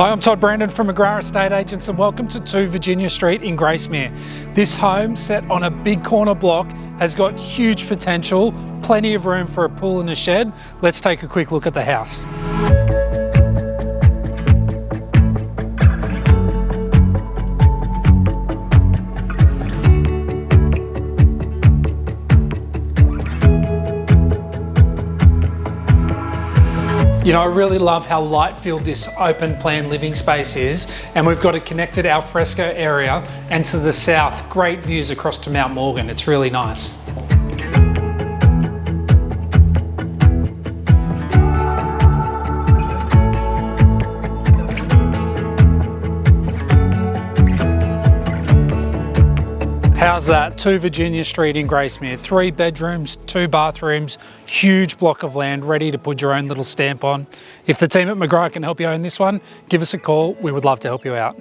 Hi, I'm Todd Brandon from McGrath Estate Agents and welcome to 2 Virginia Street in Gracemere. This home, set on a big corner block, has got huge potential, plenty of room for a pool and a shed. Let's take a quick look at the house. You know, I really love how light-filled this open plan living space is, and we've got it connected al fresco area, and to the south, great views across to Mount Morgan. It's really nice. How's that? 2 Virginia Street in Gracemere. 3 bedrooms, 2 bathrooms, huge block of land ready to put your own little stamp on. If the team at McGrath can help you own this one, give us a call. We would love to help you out.